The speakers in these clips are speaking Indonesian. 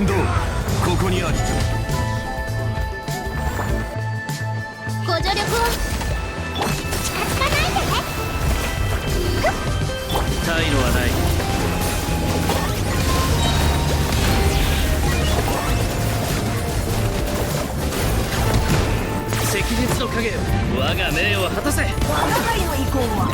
伝道ここにあり。ご助力を近づかないで。退路はない。赤日の影よ、我が命を果たせ。我が輩の意向は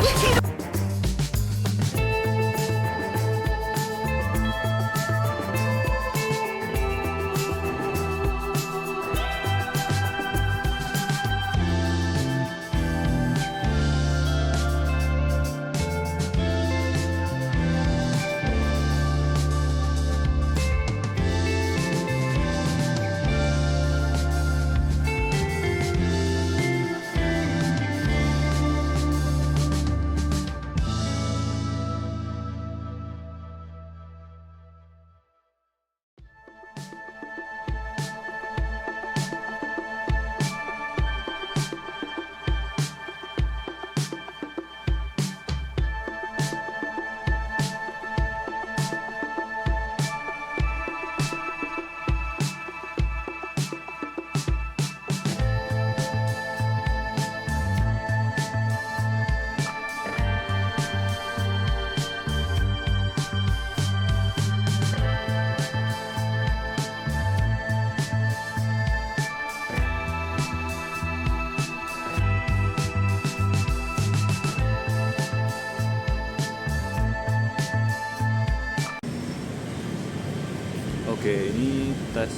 Oke, ini tes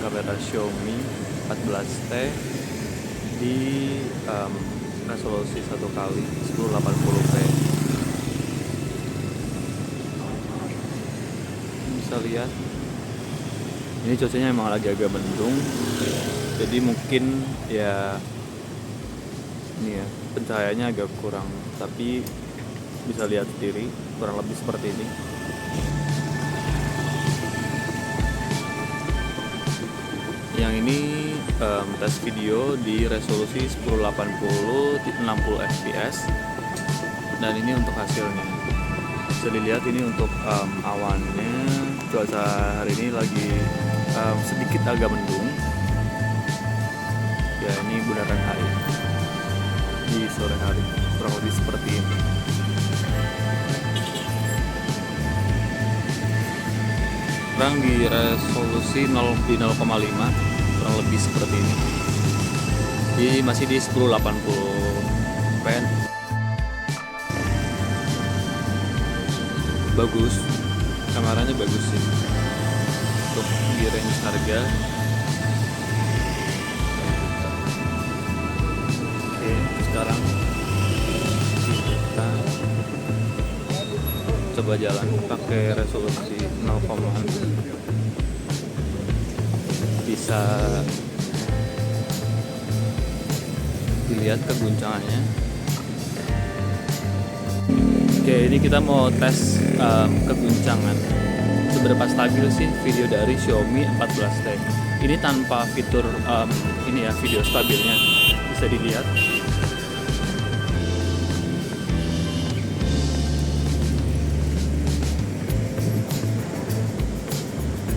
kamera Xiaomi 14T di resolusi 1x1080p. Bisa lihat, ini cuacanya emang lagi agak mendung, jadi mungkin ya ini ya pencahayaannya agak kurang, tapi bisa lihat sendiri kurang lebih seperti ini. Yang ini tes video di resolusi 1080 60 fps, dan ini untuk hasilnya. Bisa dilihat ini untuk awannya, cuaca hari ini lagi sedikit agak mendung. Ya, ini bundaran HI di sore hari kurang lebih seperti ini. Sekarang di resolusi 0,5 kurang lebih seperti ini. Masih di 1080p. Bagus, kameranya bagus sih. Untuk di range harga. Oke, sekarang kita coba jalan pakai resolusi 0,6. Bisa dilihat keguncangannya. Oke, ini kita mau tes keguncangan. Seberapa stabil sih video dari Xiaomi 14T. Ini tanpa fitur ini ya, video stabilnya. Bisa dilihat.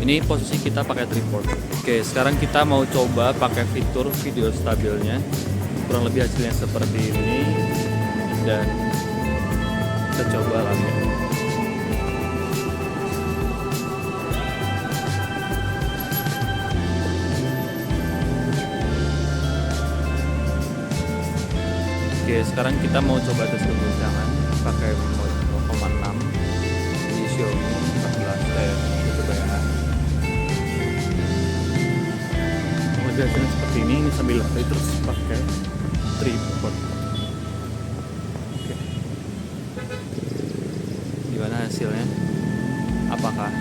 Ini posisi kita pakai tripod. Oke, sekarang kita mau coba pakai fitur video stabilnya. Kurang lebih hasilnya seperti ini, dan kita coba lagi. Oke, sekarang kita mau coba tes keguncangan pakai mode 0,6 di Xiaomi 14T. Coba ya. Hasilnya seperti ini sambil lari terus pakai tripod. Oke. Gimana hasilnya? Apakah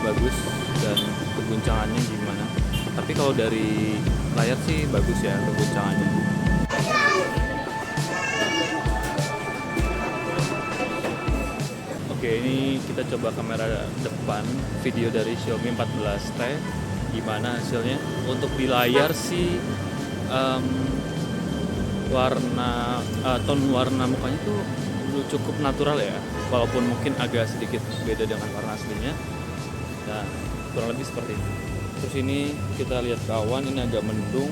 bagus dan keguncangannya gimana? Tapi kalau dari layar sih bagus ya keguncangannya. Oke, ini kita coba kamera depan video dari Xiaomi 14T. Gimana hasilnya? Untuk di layar sih tone warna mukanya tuh cukup natural ya, walaupun mungkin agak sedikit beda dengan warna aslinya. Nah, kurang lebih seperti ini. Terus ini kita lihat ke awan, ini agak mendung,